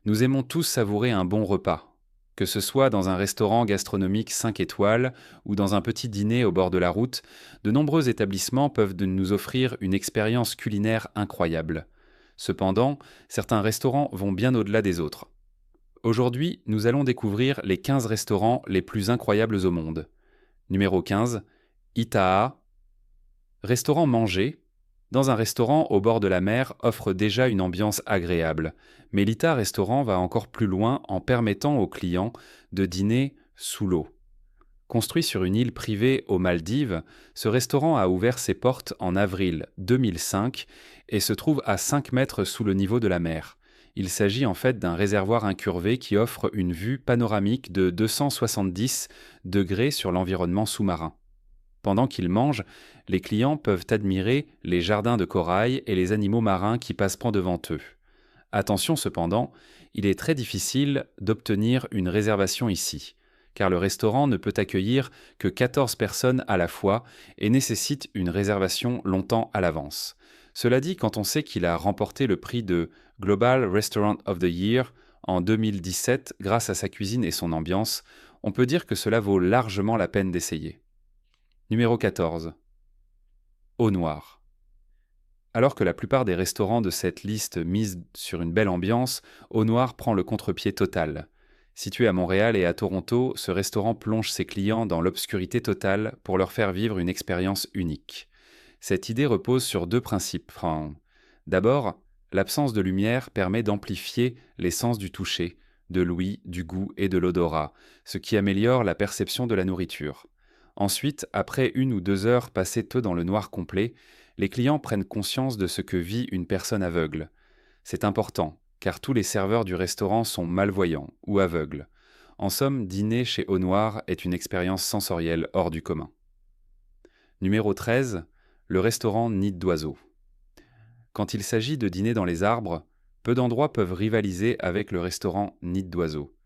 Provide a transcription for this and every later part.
Nous aimons tous savourer un bon repas. Que ce soit dans un restaurant gastronomique 5 étoiles ou dans un petit dîner au bord de la route, de nombreux établissements peuvent nous offrir une expérience culinaire incroyable. Cependant, certains restaurants vont bien au-delà des autres. Aujourd'hui, nous allons découvrir les 15 restaurants les plus incroyables au monde. Numéro 15, Ita'a. Restaurant manger. Dans un restaurant au bord de la mer offre déjà une ambiance agréable, mais l'Ita Restaurant va encore plus loin en permettant aux clients de dîner sous l'eau. Construit sur une île privée aux Maldives, ce restaurant a ouvert ses portes en avril 2005 et se trouve à 5 mètres sous le niveau de la mer. Il s'agit en fait d'un réservoir incurvé qui offre une vue panoramique de 270 degrés sur l'environnement sous-marin. Pendant qu'ils mangent, les clients peuvent admirer les jardins de corail et les animaux marins qui passent devant eux. Attention cependant, il est très difficile d'obtenir une réservation ici, car le restaurant ne peut accueillir que 14 personnes à la fois et nécessite une réservation longtemps à l'avance. Cela dit, quand on sait qu'il a remporté le prix de Global Restaurant of the Year en 2017 grâce à sa cuisine et son ambiance, on peut dire que cela vaut largement la peine d'essayer. Numéro 14. Au noir. Alors que la plupart des restaurants de cette liste misent sur une belle ambiance, Au Noir prend le contre-pied total. Situé à Montréal et à Toronto, ce restaurant plonge ses clients dans l'obscurité totale pour leur faire vivre une expérience unique. Cette idée repose sur deux principes. D'abord, l'absence de lumière permet d'amplifier les sens du toucher, de l'ouïe, du goût et de l'odorat, ce qui améliore la perception de la nourriture. Ensuite, après 1 ou 2 heures passées dans le noir complet, les clients prennent conscience de ce que vit une personne aveugle. C'est important, car tous les serveurs du restaurant sont malvoyants ou aveugles. En somme, dîner chez Au Noir est une expérience sensorielle hors du commun. Numéro 13, le restaurant Nid d'Oiseau. Quand il s'agit de dîner dans les arbres, peu d'endroits peuvent rivaliser avec le restaurant Nid d'Oiseau.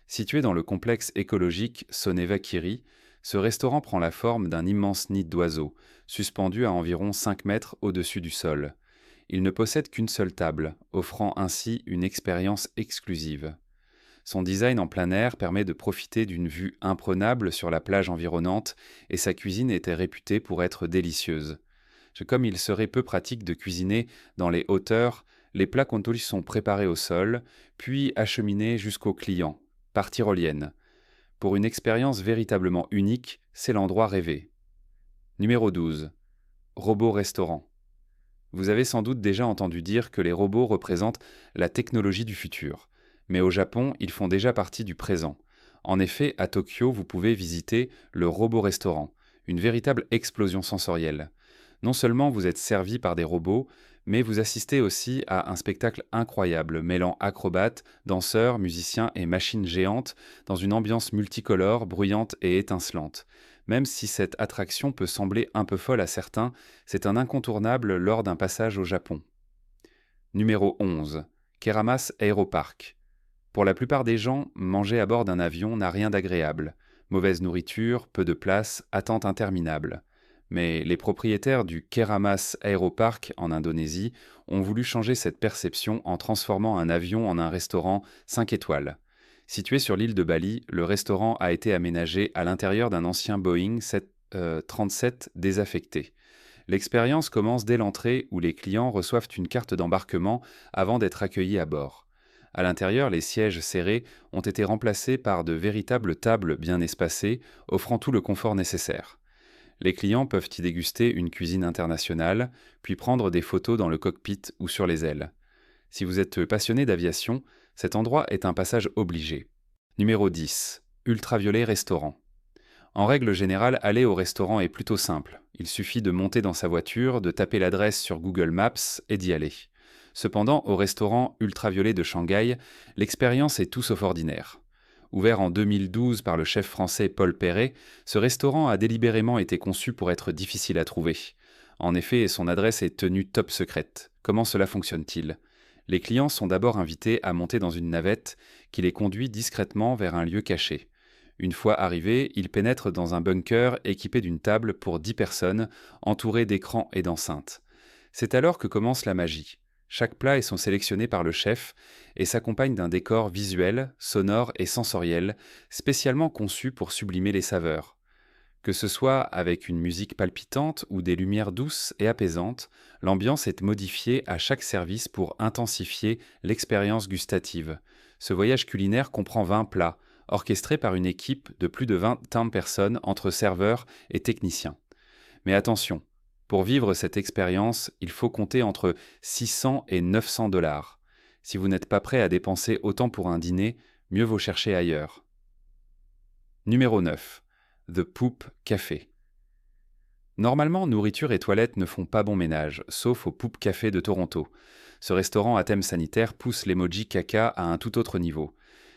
Situé dans le complexe écologique Soneva-Kiri, ce restaurant prend la forme d'un immense nid d'oiseau, suspendu à environ 5 mètres au-dessus du sol. Il ne possède qu'une seule table, offrant ainsi une expérience exclusive. Son design en plein air permet de profiter d'une vue imprenable sur la plage environnante et sa cuisine était réputée pour être délicieuse. Comme il serait peu pratique de cuisiner dans les hauteurs, les plats contours sont préparés au sol, puis acheminés jusqu'aux clients, par tyrolienne. Pour une expérience véritablement unique, c'est l'endroit rêvé. Numéro 12. Robot restaurant. Vous avez sans doute déjà entendu dire que les robots représentent la technologie du futur. Mais au Japon, ils font déjà partie du présent. En effet, à Tokyo, vous pouvez visiter le robot restaurant, une véritable explosion sensorielle. Non seulement vous êtes servi par des robots, mais vous assistez aussi à un spectacle incroyable, mêlant acrobates, danseurs, musiciens et machines géantes dans une ambiance multicolore, bruyante et étincelante. Même si cette attraction peut sembler un peu folle à certains, c'est un incontournable lors d'un passage au Japon. Numéro 11. Keramas Aeropark. Pour la plupart des gens, manger à bord d'un avion n'a rien d'agréable. Mauvaise nourriture, peu de place, attente interminable. Mais les propriétaires du Keramas Aeropark en Indonésie ont voulu changer cette perception en transformant un avion en un restaurant 5 étoiles. Situé sur l'île de Bali, le restaurant a été aménagé à l'intérieur d'un ancien Boeing 737 désaffecté. L'expérience commence dès l'entrée où les clients reçoivent une carte d'embarquement avant d'être accueillis à bord. À l'intérieur, les sièges serrés ont été remplacés par de véritables tables bien espacées, offrant tout le confort nécessaire. Les clients peuvent y déguster une cuisine internationale, puis prendre des photos dans le cockpit ou sur les ailes. Si vous êtes passionné d'aviation, cet endroit est un passage obligé. Numéro 10. Ultraviolet restaurant. En règle générale, aller au restaurant est plutôt simple. Il suffit de monter dans sa voiture, de taper l'adresse sur Google Maps et d'y aller. Cependant, au restaurant Ultraviolet de Shanghai, l'expérience est tout sauf ordinaire. Ouvert en 2012 par le chef français Paul Perret, ce restaurant a délibérément été conçu pour être difficile à trouver. En effet, son adresse est tenue top secrète. Comment cela fonctionne-t-il ? Les clients sont d'abord invités à monter dans une navette qui les conduit discrètement vers un lieu caché. Une fois arrivés, ils pénètrent dans un bunker équipé d'une table pour 10 personnes, entourées d'écrans et d'enceintes. C'est alors que commence la magie. Chaque plat sont sélectionnés par le chef et s'accompagnent d'un décor visuel, sonore et sensoriel, spécialement conçu pour sublimer les saveurs. Que ce soit avec une musique palpitante ou des lumières douces et apaisantes, l'ambiance est modifiée à chaque service pour intensifier l'expérience gustative. Ce voyage culinaire comprend 20 plats, orchestrés par une équipe de plus de 20 personnes entre serveurs et techniciens. Mais attention, pour vivre cette expérience, il faut compter entre 600 et 900 dollars. Si vous n'êtes pas prêt à dépenser autant pour un dîner, mieux vaut chercher ailleurs. Numéro 9. The Poop Café. Normalement, nourriture et toilettes ne font pas bon ménage, sauf au Poop Café de Toronto. Ce restaurant à thème sanitaire pousse l'emoji caca à un tout autre niveau.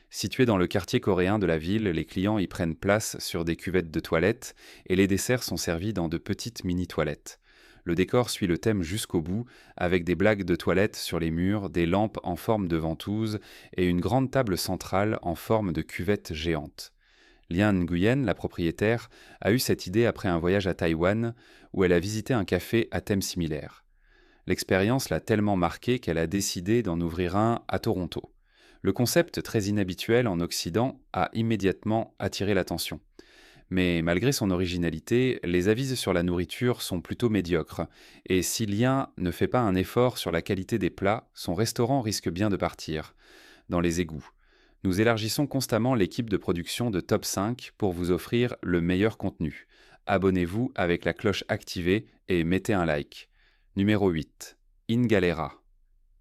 Situé dans le quartier coréen de la ville, les clients y prennent place sur des cuvettes de toilettes et les desserts sont servis dans de petites mini-toilettes. Le décor suit le thème jusqu'au bout, avec des blagues de toilettes sur les murs, des lampes en forme de ventouse et une grande table centrale en forme de cuvette géante. Lian Nguyen, la propriétaire, a eu cette idée après un voyage à Taïwan où elle a visité un café à thème similaire. L'expérience l'a tellement marquée qu'elle a décidé d'en ouvrir un à Toronto. Le concept très inhabituel en Occident a immédiatement attiré l'attention. Mais malgré son originalité, les avis sur la nourriture sont plutôt médiocres, et si Lian ne fait pas un effort sur la qualité des plats, son restaurant risque bien de partir dans les égouts. Nous élargissons constamment l'équipe de production de Top 5 pour vous offrir le meilleur contenu. Abonnez-vous avec la cloche activée et mettez un like. Numéro 8. In Galera.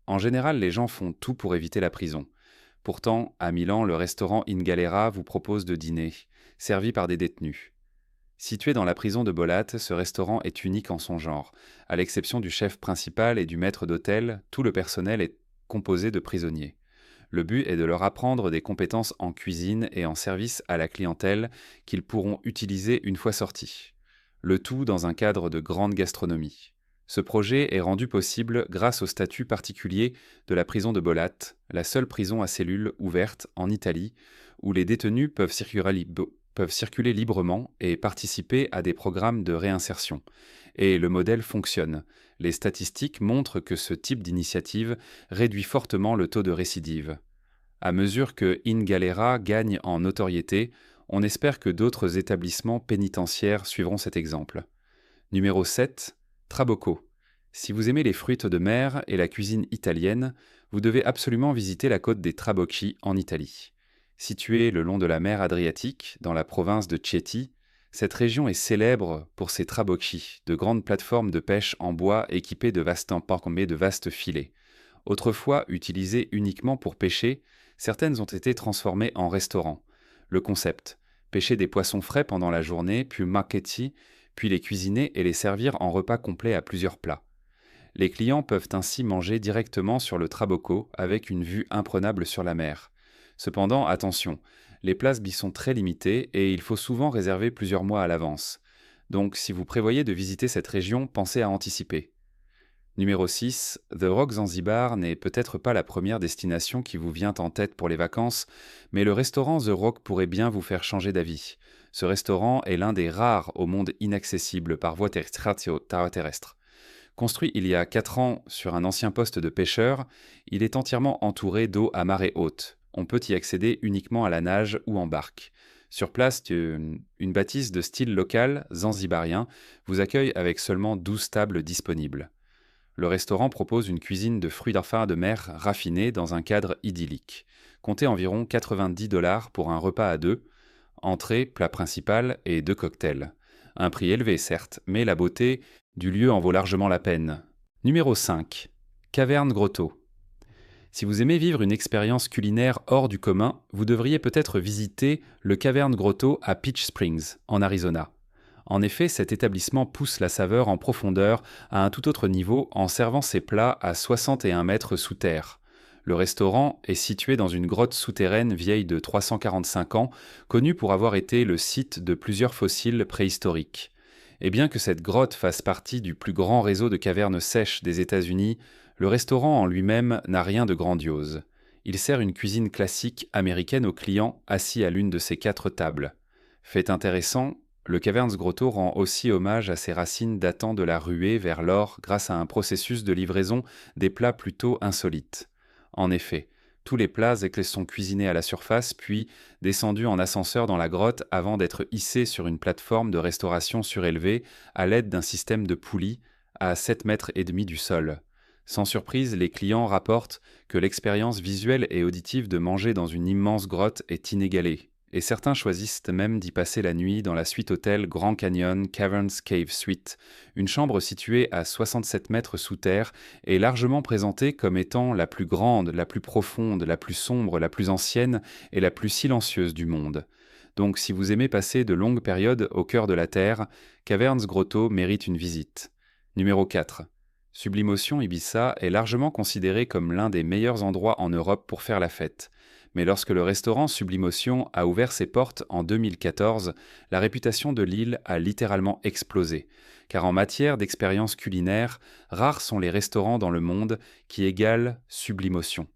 En général, les gens font tout pour éviter la prison. Pourtant, à Milan, le restaurant In Galera vous propose de dîner, servi par des détenus. Situé dans la prison de Bolat, ce restaurant est unique en son genre. À l'exception du chef principal et du maître d'hôtel, tout le personnel est composé de prisonniers. Le but est de leur apprendre des compétences en cuisine et en service à la clientèle qu'ils pourront utiliser une fois sortis. Le tout dans un cadre de grande gastronomie. Ce projet est rendu possible grâce au statut particulier de la prison de Bolat, la seule prison à cellules ouverte en Italie, où les détenus peuvent circuler librement et participer à des programmes de réinsertion. Et le modèle fonctionne. Les statistiques montrent que ce type d'initiative réduit fortement le taux de récidive. À mesure que In Galera gagne en notoriété, on espère que d'autres établissements pénitentiaires suivront cet exemple. Numéro 7. Trabocco. Si vous aimez les fruits de mer et la cuisine italienne, vous devez absolument visiter la côte des Trabocchi en Italie. Située le long de la mer Adriatique, dans la province de Chieti, cette région est célèbre pour ses trabocchi, de grandes plateformes de pêche en bois équipées de vastes filets. Autrefois utilisées uniquement pour pêcher, certaines ont été transformées en restaurants. Le concept: pêcher des poissons frais pendant la journée, puis marketti, puis les cuisiner et les servir en repas complet à plusieurs plats. Les clients peuvent ainsi manger directement sur le trabocco avec une vue imprenable sur la mer. Cependant, attention, les places y sont très limitées et il faut souvent réserver plusieurs mois à l'avance. Donc, si vous prévoyez de visiter cette région, pensez à anticiper. Numéro 6. The Rock Zanzibar n'est peut-être pas la première destination qui vous vient en tête pour les vacances, mais le restaurant The Rock pourrait bien vous faire changer d'avis. Ce restaurant est l'un des rares au monde inaccessible par voie terrestre. Construit il y a 4 ans sur un ancien poste de pêcheur, il est entièrement entouré d'eau à marée haute. On peut y accéder uniquement à la nage ou en barque. Sur place, une bâtisse de style local, zanzibarien, vous accueille avec seulement 12 tables disponibles. Le restaurant propose une cuisine de fruits de mer raffinés dans un cadre idyllique. Comptez environ 90 $ pour un repas à deux, entrée, plat principal et 2 cocktails. Un prix élevé certes, mais la beauté du lieu en vaut largement la peine. Numéro 5. Caverne Grotto. Si vous aimez vivre une expérience culinaire hors du commun, vous devriez peut-être visiter le Caverne Grotto à Peach Springs, en Arizona. En effet, cet établissement pousse la saveur en profondeur à un tout autre niveau en servant ses plats à 61 mètres sous terre. Le restaurant est situé dans une grotte souterraine vieille de 345 ans, connue pour avoir été le site de plusieurs fossiles préhistoriques. Et bien que cette grotte fasse partie du plus grand réseau de cavernes sèches des États-Unis, le restaurant en lui-même n'a rien de grandiose. Il sert une cuisine classique américaine aux clients assis à l'une de ses 4 tables. Fait intéressant, Le Caverns Grotto rend aussi hommage à ses racines datant de la ruée vers l'or grâce à un processus de livraison des plats plutôt insolites. En effet, tous les plats sont cuisinés à la surface puis descendus en ascenseur dans la grotte avant d'être hissés sur une plateforme de restauration surélevée à l'aide d'un système de poulies à 7 mètres et demi du sol. Sans surprise, les clients rapportent que l'expérience visuelle et auditive de manger dans une immense grotte est inégalée, et certains choisissent même d'y passer la nuit dans la suite hôtel Grand Canyon Caverns Cave Suite, une chambre située à 67 mètres sous terre et largement présentée comme étant la plus grande, la plus profonde, la plus sombre, la plus ancienne et la plus silencieuse du monde. Donc si vous aimez passer de longues périodes au cœur de la Terre, Caverns Grotto mérite une visite. Numéro 4. Sublimotion Ibiza est largement considéré comme l'un des meilleurs endroits en Europe pour faire la fête. Mais lorsque le restaurant Sublimotion a ouvert ses portes en 2014, la réputation de l'île a littéralement explosé. Car en matière d'expérience culinaire, rares sont les restaurants dans le monde qui égalent Sublimotion.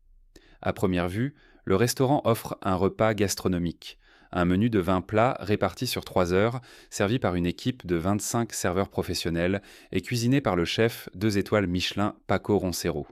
À première vue, le restaurant offre un repas gastronomique. Un menu de 20 plats répartis sur 3 heures, servi par une équipe de 25 serveurs professionnels et cuisiné par le chef 2 étoiles Michelin Paco Roncero.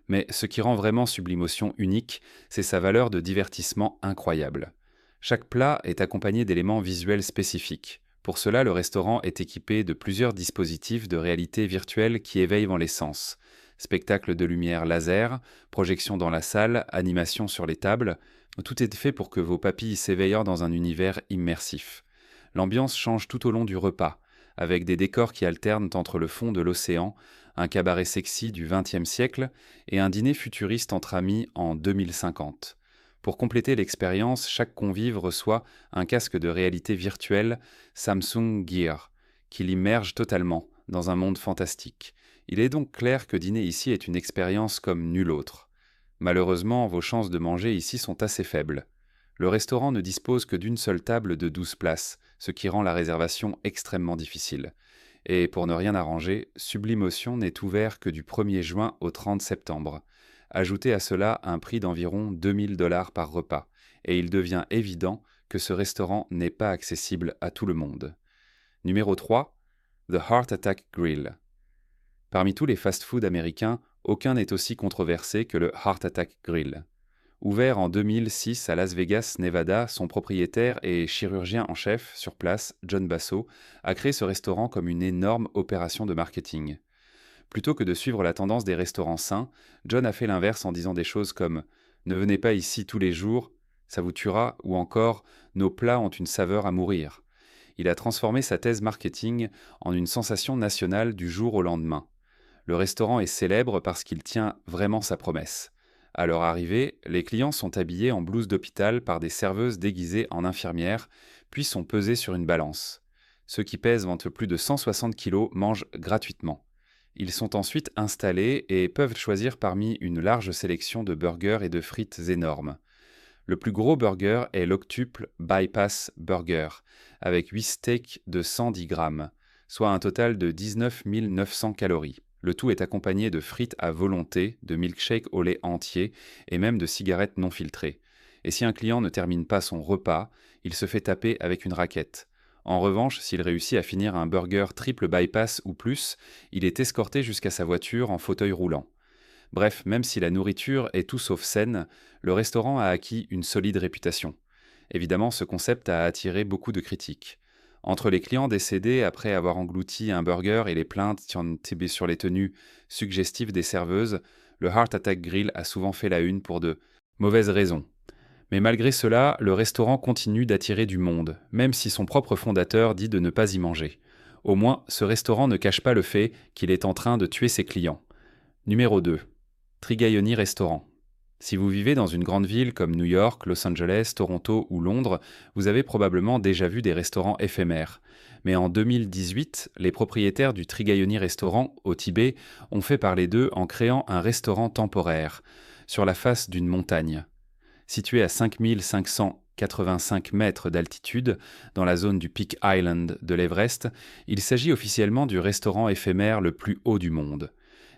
Mais ce qui rend vraiment Sublimotion unique, c'est sa valeur de divertissement incroyable. Chaque plat est accompagné d'éléments visuels spécifiques. Pour cela, le restaurant est équipé de plusieurs dispositifs de réalité virtuelle qui éveillent les sens. Spectacle de lumière laser, projection dans la salle, animation sur les tables, tout est fait pour que vos papilles s'éveillent dans un univers immersif. L'ambiance change tout au long du repas, avec des décors qui alternent entre le fond de l'océan, un cabaret sexy du XXe siècle et un dîner futuriste entre amis en 2050. Pour compléter l'expérience, chaque convive reçoit un casque de réalité virtuelle Samsung Gear, qui l'immerge totalement dans un monde fantastique. Il est donc clair que dîner ici est une expérience comme nulle autre. Malheureusement, vos chances de manger ici sont assez faibles. Le restaurant ne dispose que d'une seule table de 12 places, ce qui rend la réservation extrêmement difficile. Et pour ne rien arranger, Sublimotion n'est ouvert que du 1er juin au 30 septembre. Ajoutez à cela un prix d'environ 2 000 $ par repas, et il devient évident que ce restaurant n'est pas accessible à tout le monde. Numéro 3. The Heart Attack Grill. Parmi tous les fast-food américains, aucun n'est aussi controversé que le Heart Attack Grill. Ouvert en 2006 à Las Vegas, Nevada, son propriétaire et chirurgien en chef sur place, John Basso, a créé ce restaurant comme une énorme opération de marketing. Plutôt que de suivre la tendance des restaurants sains, John a fait l'inverse en disant des choses comme « Ne venez pas ici tous les jours, ça vous tuera » ou encore « Nos plats ont une saveur à mourir ». Il a transformé sa thèse marketing en une sensation nationale du jour au lendemain. Le restaurant est célèbre parce qu'il tient vraiment sa promesse. À leur arrivée, les clients sont habillés en blouse d'hôpital par des serveuses déguisées en infirmières, puis sont pesés sur une balance. Ceux qui pèsent plus de 160 kilos mangent gratuitement. Ils sont ensuite installés et peuvent choisir parmi une large sélection de burgers et de frites énormes. Le plus gros burger est l'Octuple Bypass Burger, avec 8 steaks de 110 grammes, soit un total de 19 900 calories. Le tout est accompagné de frites à volonté, de milkshakes au lait entier et même de cigarettes non filtrées. Et si un client ne termine pas son repas, il se fait taper avec une raquette. En revanche, s'il réussit à finir un burger triple bypass ou plus, il est escorté jusqu'à sa voiture en fauteuil roulant. Bref, même si la nourriture est tout sauf saine, le restaurant a acquis une solide réputation. Évidemment, ce concept a attiré beaucoup de critiques. Entre les clients décédés après avoir englouti un burger et les plaintes sur les tenues suggestives des serveuses, le Heart Attack Grill a souvent fait la une pour de mauvaises raisons. Mais malgré cela, le restaurant continue d'attirer du monde, même si son propre fondateur dit de ne pas y manger. Au moins, ce restaurant ne cache pas le fait qu'il est en train de tuer ses clients. Numéro 2. Trigaioni Restaurant. Si vous vivez dans une grande ville comme New York, Los Angeles, Toronto ou Londres, vous avez probablement déjà vu des restaurants éphémères. Mais en 2018, les propriétaires du Trigaioni Restaurant, au Tibet, ont fait parler d'eux en créant un restaurant temporaire, sur la face d'une montagne. Situé à 5585 mètres d'altitude, dans la zone du Peak Island de l'Everest, il s'agit officiellement du restaurant éphémère le plus haut du monde.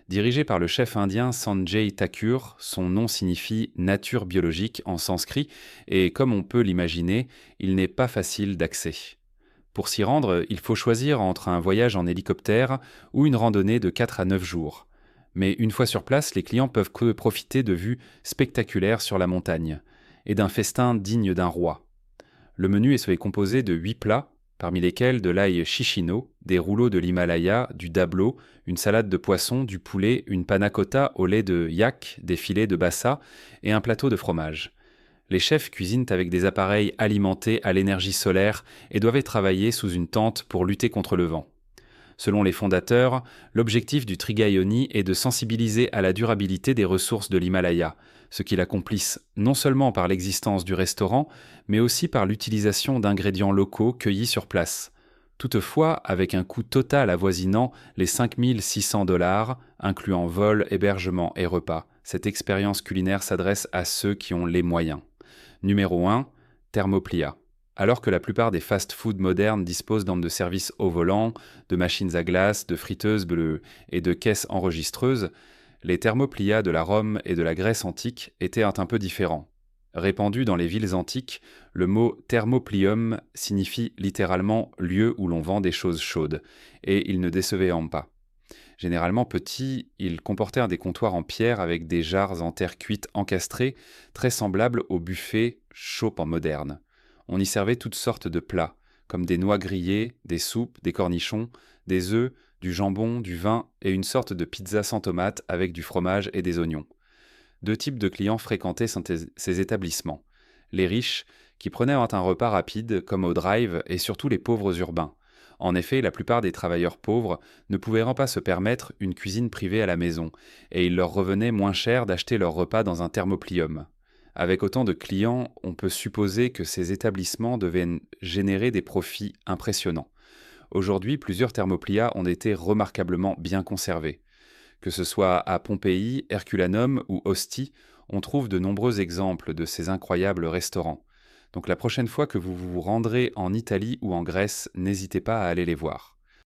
Dirigé par le chef indien Sanjay Thakur, son nom signifie « nature biologique » en sanskrit, et comme on peut l'imaginer, il n'est pas facile d'accès. Pour s'y rendre, il faut choisir entre un voyage en hélicoptère ou une randonnée de 4 à 9 jours. Mais une fois sur place, les clients peuvent que profiter de vues spectaculaires sur la montagne et d'un festin digne d'un roi. Le menu est composé de 8 plats, parmi lesquels de l'ail chichino, des rouleaux de l'Himalaya, du dablo, une salade de poisson, du poulet, une panna cotta au lait de yak, des filets de bassa et un plateau de fromage. Les chefs cuisinent avec des appareils alimentés à l'énergie solaire et doivent travailler sous une tente pour lutter contre le vent. Selon les fondateurs, l'objectif du Trigayoni est de sensibiliser à la durabilité des ressources de l'Himalaya, ce qu'ils accomplissent non seulement par l'existence du restaurant, mais aussi par l'utilisation d'ingrédients locaux cueillis sur place. Toutefois, avec un coût total avoisinant les 5 600 $, incluant vol, hébergement et repas, cette expérience culinaire s'adresse à ceux qui ont les moyens. Numéro 1, Thermoplia. Alors que la plupart des fast-food modernes disposent d'armes de service au volant, de machines à glace, de friteuses bleues et de caisses enregistreuses, les thermoplias de la Rome et de la Grèce antique étaient un peu différents. Répandu dans les villes antiques, le mot thermoplium signifie littéralement lieu où l'on vend des choses chaudes, et il ne décevait pas. Généralement petits, ils comportèrent des comptoirs en pierre avec des jarres en terre cuite encastrées, très semblables aux buffets chauds modernes. On y servait toutes sortes de plats, comme des noix grillées, des soupes, des cornichons, des œufs, du jambon, du vin et une sorte de pizza sans tomate avec du fromage et des oignons. Deux types de clients fréquentaient ces établissements. Les riches, qui prenaient un repas rapide, comme au drive, et surtout les pauvres urbains. En effet, la plupart des travailleurs pauvres ne pouvaient pas se permettre une cuisine privée à la maison, et il leur revenait moins cher d'acheter leur repas dans un thermoplium. Avec autant de clients, on peut supposer que ces établissements devaient générer des profits impressionnants. Aujourd'hui, plusieurs thermoplias ont été remarquablement bien conservés. Que ce soit à Pompéi, Herculanum ou Ostie, on trouve de nombreux exemples de ces incroyables restaurants. Donc la prochaine fois que vous vous rendrez en Italie ou en Grèce, n'hésitez pas à aller les voir.